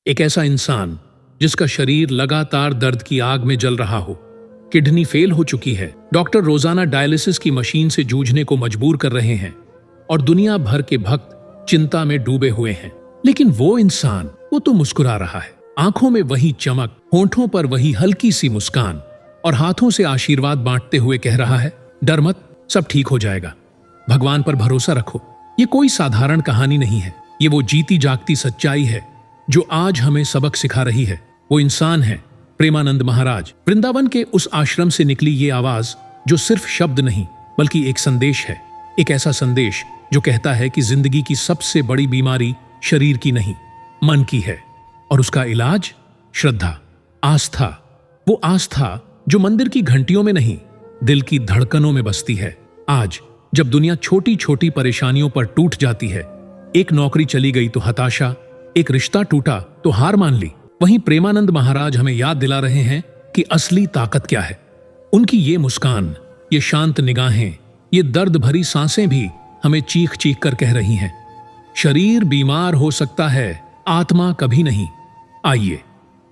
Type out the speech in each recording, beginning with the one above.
एक ऐसा इंसान जिसका शरीर लगातार दर्द की आग में जल रहा हो, किडनी फेल हो चुकी है, डॉक्टर रोजाना डायलिसिस की मशीन से जूझने को मजबूर कर रहे हैं और दुनिया भर के भक्त चिंता में डूबे हुए हैं। लेकिन वो इंसान, वो तो मुस्कुरा रहा है, आंखों में वही चमक, होंठों पर वही हल्की सी मुस्कान और हाथों से आशीर्वाद बांटते हुए कह रहा है, डर मत, सब ठीक हो जाएगा, भगवान पर भरोसा रखो। ये कोई साधारण कहानी नहीं है, ये वो जीती जागती सच्चाई है जो आज हमें सबक सिखा रही है। वो इंसान है प्रेमानंद महाराज। वृंदावन के उस आश्रम से निकली ये आवाज जो सिर्फ शब्द नहीं बल्कि एक संदेश है, एक ऐसा संदेश जो कहता है कि जिंदगी की सबसे बड़ी बीमारी शरीर की नहीं, मन की है, और उसका इलाज श्रद्धा, आस्था। वो आस्था जो मंदिर की घंटियों में नहीं, दिल की धड़कनों में बसती है। आज जब दुनिया छोटी छोटी परेशानियों पर टूट जाती है, एक नौकरी चली गई तो हताशा, एक रिश्ता टूटा तो हार मान ली, वहीं प्रेमानंद महाराज हमें याद दिला रहे हैं कि असली ताकत क्या है। उनकी ये मुस्कान, ये शांत निगाहें, ये दर्द भरी सांसें भी हमें चीख चीख कर कह रही हैं, शरीर बीमार हो सकता है, आत्मा कभी नहीं। आइए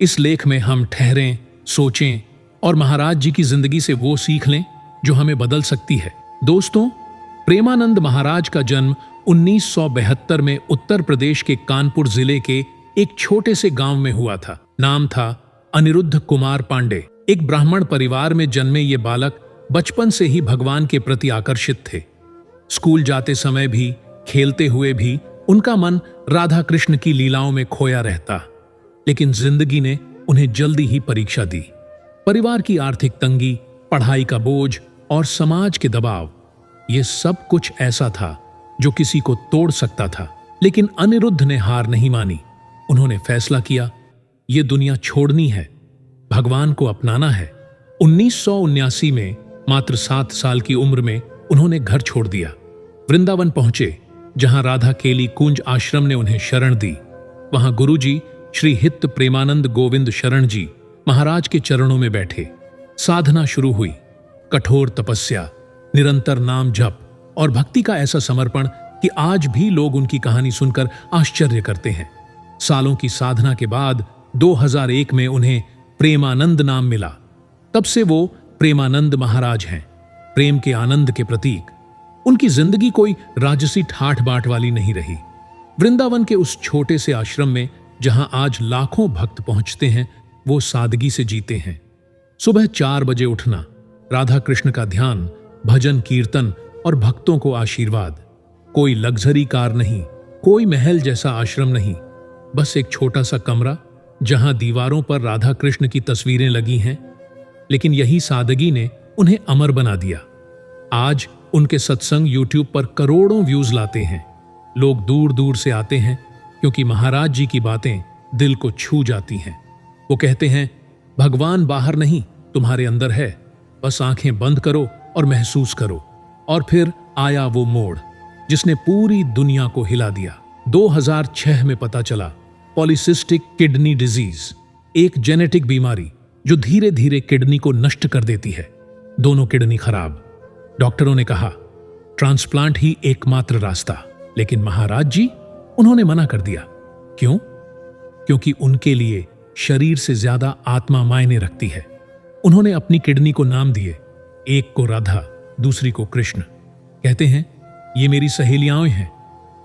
इस लेख में हम ठहरें, सोचें और महाराज जी की जिंदगी से वो सीख लें जो हमें बदल सकती है। दोस्तों, प्रेमानंद महाराज का जन्म 1972 में उत्तर प्रदेश के कानपुर जिले के एक छोटे से गांव में हुआ था। नाम था अनिरुद्ध कुमार पांडे। एक ब्राह्मण परिवार में जन्मे ये बालक बचपन से ही भगवान के प्रति आकर्षित थे। स्कूल जाते समय भी, खेलते हुए भी उनका मन राधा कृष्ण की लीलाओं में खोया रहता। लेकिन जिंदगी ने उन्हें जल्दी ही परीक्षा दी। परिवार की आर्थिक तंगी, पढ़ाई का बोझ और समाज के दबाव, ये सब कुछ ऐसा था जो किसी को तोड़ सकता था। लेकिन अनिरुद्ध ने हार नहीं मानी। उन्होंने फैसला किया, ये दुनिया छोड़नी है, भगवान को अपनाना है। 1979 में मात्र 7 साल की उम्र में उन्होंने घर छोड़ दिया। वृंदावन पहुंचे, जहां राधा केली कुंज आश्रम ने उन्हें शरण दी। वहां गुरुजी श्री हित प्रेमानंद गोविंद शरण जी महाराज के चरणों में बैठे। साधना शुरू हुई, कठोर तपस्या, निरंतर नाम जप और भक्ति का ऐसा समर्पण कि आज भी लोग उनकी कहानी सुनकर आश्चर्य करते हैं। सालों की साधना के बाद 2001 में उन्हें प्रेमानंद नाम मिला। तब से वो प्रेमानंद महाराज हैं, प्रेम के आनंद के प्रतीक। उनकी जिंदगी कोई राजसी ठाठ बाट वाली नहीं रही। वृंदावन के उस छोटे से आश्रम में जहां आज लाखों भक्त पहुंचते हैं, वो सादगी से जीते हैं। सुबह 4 बजे उठना, राधा कृष्ण का ध्यान, भजन कीर्तन और भक्तों को आशीर्वाद। कोई लग्जरी कार नहीं, कोई महल जैसा आश्रम नहीं, बस एक छोटा सा कमरा जहां दीवारों पर राधा कृष्ण की तस्वीरें लगी हैं। लेकिन यही सादगी ने उन्हें अमर बना दिया। आज उनके सत्संग YouTube पर करोड़ों व्यूज लाते हैं। लोग दूर दूर से आते हैं क्योंकि महाराज जी की बातें दिल को छू जाती हैं। वो कहते हैं, भगवान बाहर नहीं, तुम्हारे अंदर है, बस आंखें बंद करो और महसूस करो। और फिर आया वो मोड़ जिसने पूरी दुनिया को हिला दिया। 2006 में पता चला, पॉलीसिस्टिक किडनी डिजीज, एक जेनेटिक बीमारी जो धीरे धीरे किडनी को नष्ट कर देती है। दोनों किडनी खराब। डॉक्टरों ने कहा, ट्रांसप्लांट ही एकमात्र रास्ता। लेकिन महाराज जी, उन्होंने मना कर दिया। क्यों? क्योंकि उनके लिए शरीर से ज्यादा आत्मा मायने रखती है। उन्होंने अपनी किडनी को नाम दिए, एक को राधा, दूसरी को कृष्ण। कहते हैं, ये मेरी सहेलियां हैं,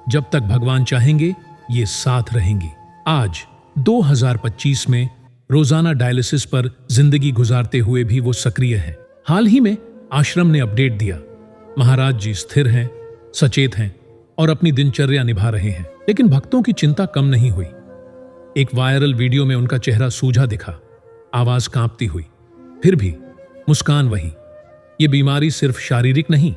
जब तक भगवान चाहेंगे ये साथ रहेंगी। आज 2025 में रोजाना डायलिसिस पर जिंदगी गुजारते हुए भी वो सक्रिय हैं। हाल ही में आश्रम ने अपडेट दिया, महाराज जी स्थिर हैं, सचेत हैं और अपनी दिनचर्या निभा रहे हैं। लेकिन भक्तों की चिंता कम नहीं हुई। एक वायरल वीडियो में उनका चेहरा सूझा दिखा, आवाज कांपती हुई, फिर भी मुस्कान वही। ये बीमारी सिर्फ शारीरिक नहीं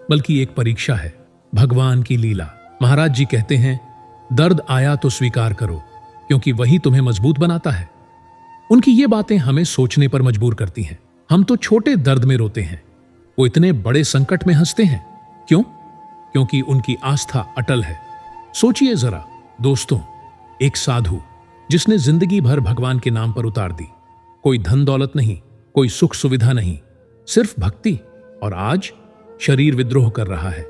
बल्कि एक परीक्षा है, भगवान की लीला। महाराज जी कहते हैं, दर्द आया तो स्वीकार करो, क्योंकि वही तुम्हें मजबूत बनाता है। उनकी ये बातें हमें सोचने पर मजबूर करती हैं। हम तो छोटे दर्द में रोते हैं, वो इतने बड़े संकट में हंसते हैं। क्यों? क्योंकि उनकी आस्था अटल है। सोचिए जरा दोस्तों, एक साधु जिसने जिंदगी भर भगवान के नाम पर उतार दी, कोई धन दौलत नहीं, कोई सुख सुविधा नहीं, सिर्फ भक्ति, और आज शरीर विद्रोह कर रहा है।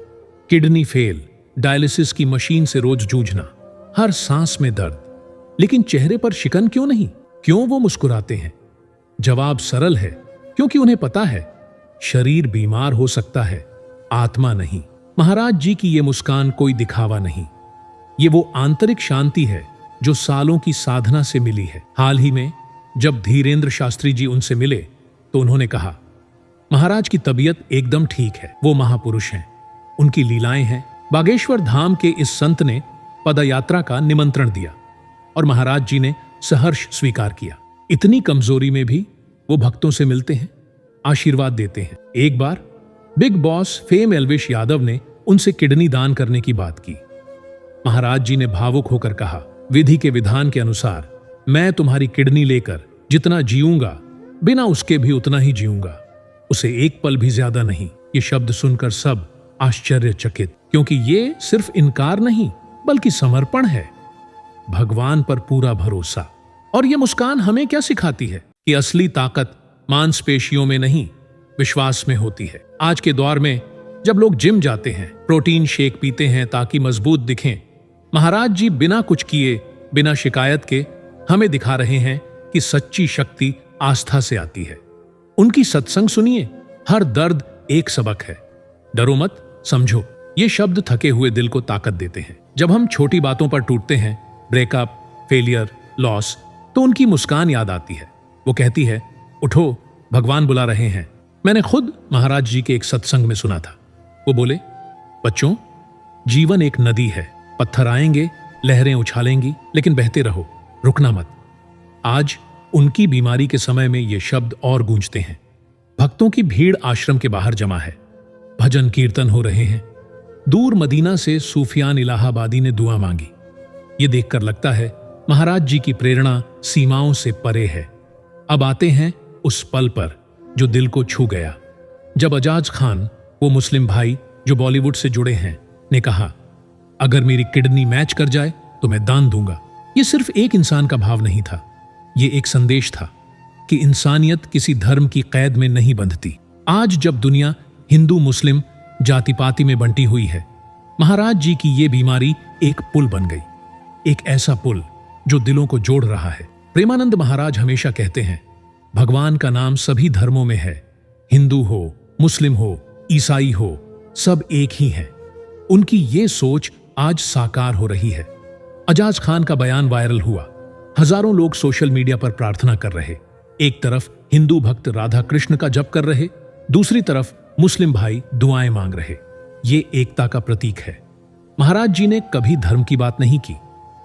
किडनी फेल, डायलिसिस की मशीन से रोज जूझना, हर सांस में दर्द। लेकिन चेहरे पर शिकन क्यों नहीं? क्यों वो मुस्कुराते हैं? जवाब सरल है, क्योंकि उन्हें पता है शरीर बीमार हो सकता है, आत्मा नहीं। महाराज जी की ये मुस्कान कोई दिखावा नहीं, ये वो आंतरिक शांति है जो सालों की साधना से मिली है। हाल ही में जब धीरेन्द्र शास्त्री जी उनसे मिले तो उन्होंने कहा, महाराज की तबीयत एकदम ठीक है, वो महापुरुष हैं, उनकी लीलाएं हैं। बागेश्वर धाम के इस संत ने पदयात्रा का निमंत्रण दिया और महाराज जी ने सहर्ष स्वीकार किया। इतनी कमजोरी में भी वो भक्तों से मिलते हैं, आशीर्वाद देते हैं। एक बार Bigg Boss fame Elvish Yadav ने उनसे किडनी दान करने की बात की। महाराज जी ने भावुक होकर कहा, विधि के विधान के अनुसार मैं तुम्हारी किडनी लेकर जितना जीऊंगा, बिना उसके भी उतना ही जीऊंगा, उसे एक पल भी ज्यादा नहीं। ये शब्द सुनकर सब आश्चर्यचकित, क्योंकि ये सिर्फ इनकार नहीं बल्कि समर्पण है, भगवान पर पूरा भरोसा। और ये मुस्कान हमें क्या सिखाती है कि असली ताकत मांसपेशियों में नहीं, विश्वास में होती है। आज के दौर में जब लोग जिम जाते हैं, प्रोटीन शेक पीते हैं ताकि मजबूत दिखें, महाराज जी बिना कुछ किए, बिना शिकायत के हमें दिखा रहे हैं कि सच्ची शक्ति आस्था से आती है। उनकी सत्संग सुनिए, हर दर्द एक सबक है, डरो मत, समझो। ये शब्द थके हुए दिल को ताकत देते हैं। जब हम छोटी बातों पर टूटते हैं, ब्रेकअप, फेलियर, लॉस, तो उनकी मुस्कान याद आती है। वो कहती है, उठो, भगवान बुला रहे हैं। मैंने खुद महाराज जी के एक सत्संग में सुना था। वो बोले, बच्चों, जीवन एक नदी है, पत्थर आएंगे, लहरें उछालेंगी, लेकिन बहते रहो, रुकना मत। आज उनकी बीमारी के समय में ये शब्द और गूंजते हैं। भक्तों की भीड़ आश्रम के बाहर जमा है, भजन कीर्तन हो रहे हैं। दूर मदीना से सूफियान इलाहाबादी ने दुआ मांगी। ये देखकर लगता है महाराज जी की प्रेरणा सीमाओं से परे है। अब आते हैं उस पल पर जो दिल को छू गया, जब अजाज खान, वो मुस्लिम भाई जो बॉलीवुड से जुड़े हैं, ने कहा, अगर मेरी किडनी मैच कर जाए तो मैं दान दूंगा। ये सिर्फ एक इंसान का भाव नहीं था, ये एक संदेश था कि इंसानियत किसी धर्म की कैद में नहीं बंधती। आज जब दुनिया हिंदू मुस्लिम जाति पाति में बंटी हुई है, महाराज जी की ये बीमारी एक पुल बन गई, एक ऐसा पुल जो दिलों को जोड़ रहा है। प्रेमानंद महाराज हमेशा कहते हैं, भगवान का नाम सभी धर्मों में है, हिंदू हो, मुस्लिम हो, ईसाई हो, सब एक ही है। उनकी ये सोच आज साकार हो रही है। अजाज खान का बयान वायरल हुआ, हजारों लोग सोशल मीडिया पर प्रार्थना कर रहे। एक तरफ हिंदू भक्त राधा कृष्ण का जप कर रहे, दूसरी तरफ मुस्लिम भाई दुआएं मांग रहे। ये एकता का प्रतीक है। महाराज जी ने कभी धर्म की बात नहीं की।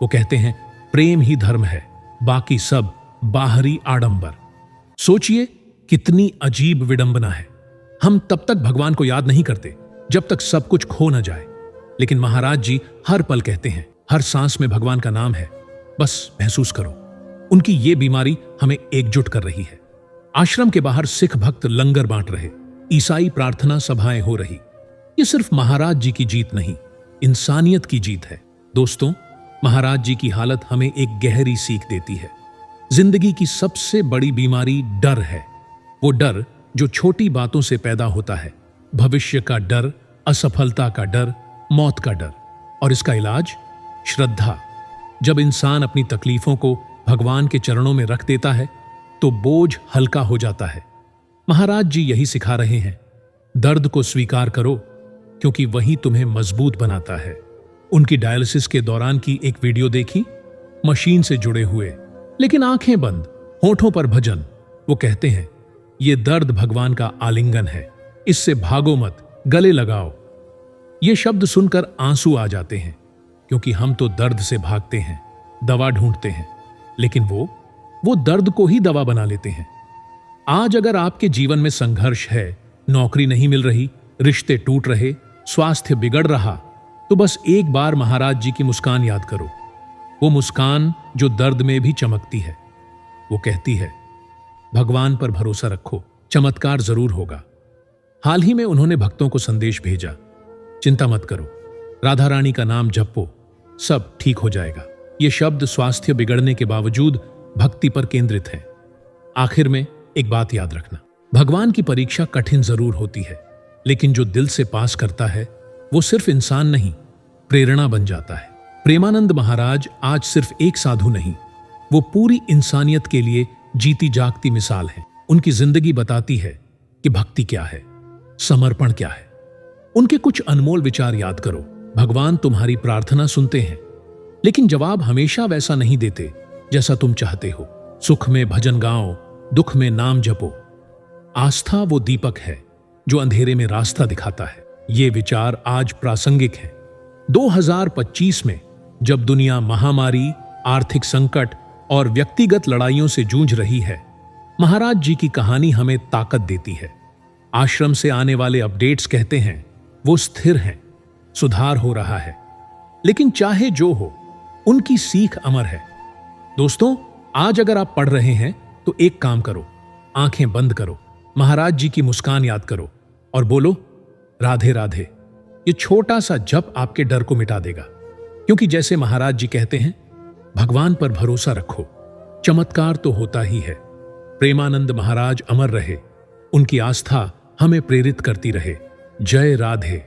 वो कहते हैं, प्रेम ही धर्म है, बाकी सब बाहरी आडंबर। सोचिए कितनी अजीब विडंबना है। हम तब तक भगवान को याद नहीं करते जब तक सब कुछ खो न जाए, लेकिन महाराज जी हर पल कहते हैं, हर सांस में भगवान का नाम है, बस महसूस करो। उनकी ये बीमारी हमें एकजुट कर रही है। आश्रम के बाहर सिख भक्त लंगर बांट रहे, ईसाई प्रार्थना सभाएं हो रही। ये सिर्फ महाराज जी की जीत नहीं, इंसानियत की जीत है। दोस्तों, महाराज जी की हालत हमें एक गहरी सीख देती है। जिंदगी की सबसे बड़ी बीमारी डर है। वो डर जो छोटी बातों से पैदा होता है, भविष्य का डर, असफलता का डर, मौत का डर। और इसका इलाज श्रद्धा। जब इंसान अपनी तकलीफों को भगवान के चरणों में रख देता है तो बोझ हल्का हो जाता है। महाराज जी यही सिखा रहे हैं, दर्द को स्वीकार करो, क्योंकि वही तुम्हें मजबूत बनाता है। उनकी डायलिसिस के दौरान की एक वीडियो देखी, मशीन से जुड़े हुए, लेकिन आंखें बंद, होठों पर भजन। वो कहते हैं, ये दर्द भगवान का आलिंगन है, इससे भागो मत, गले लगाओ। ये शब्द सुनकर आंसू आ जाते हैं, क्योंकि हम तो दर्द से भागते हैं, दवा ढूंढते हैं, लेकिन वो दर्द को ही दवा बना लेते हैं। आज अगर आपके जीवन में संघर्ष है, नौकरी नहीं मिल रही, रिश्ते टूट रहे, स्वास्थ्य बिगड़ रहा, तो बस एक बार महाराज जी की मुस्कान याद करो। वो मुस्कान जो दर्द में भी चमकती है। वो कहती है, भगवान पर भरोसा रखो, चमत्कार जरूर होगा। हाल ही में उन्होंने भक्तों को संदेश भेजा, चिंता मत करो, राधा रानी का नाम जपो, सब ठीक हो जाएगा। ये शब्द स्वास्थ्य बिगड़ने के बावजूद भक्ति पर केंद्रित है। आखिर में एक बात याद रखना, भगवान की परीक्षा कठिन जरूर होती है, लेकिन जो दिल से पास करता है वो सिर्फ इंसान नहीं, प्रेरणा बन जाता है। प्रेमानंद महाराज आज सिर्फ एक साधु नहीं, वो पूरी इंसानियत के लिए जीती जागती मिसाल हैं। उनकी जिंदगी बताती है कि भक्ति क्या है, समर्पण क्या है। उनके कुछ अनमोल विचार याद करो। भगवान तुम्हारी प्रार्थना सुनते हैं, लेकिन जवाब हमेशा वैसा नहीं देते जैसा तुम चाहते हो। सुख में भजन गाओ, दुख में नाम जपो। आस्था वो दीपक है जो अंधेरे में रास्ता दिखाता है। ये विचार आज प्रासंगिक है। 2025 में जब दुनिया महामारी, आर्थिक संकट और व्यक्तिगत लड़ाइयों से जूझ रही है, महाराज जी की कहानी हमें ताकत देती है। आश्रम से आने वाले अपडेट्स कहते हैं वो स्थिर हैं, सुधार हो रहा है, लेकिन चाहे जो हो, उनकी सीख अमर है। दोस्तों, आज अगर आप पढ़ रहे हैं तो एक काम करो, आंखें बंद करो, महाराज जी की मुस्कान याद करो और बोलो राधे राधे। ये छोटा सा जप आपके डर को मिटा देगा, क्योंकि जैसे महाराज जी कहते हैं, भगवान पर भरोसा रखो, चमत्कार तो होता ही है। प्रेमानंद महाराज अमर रहे, उनकी आस्था हमें प्रेरित करती रहे। जय राधे।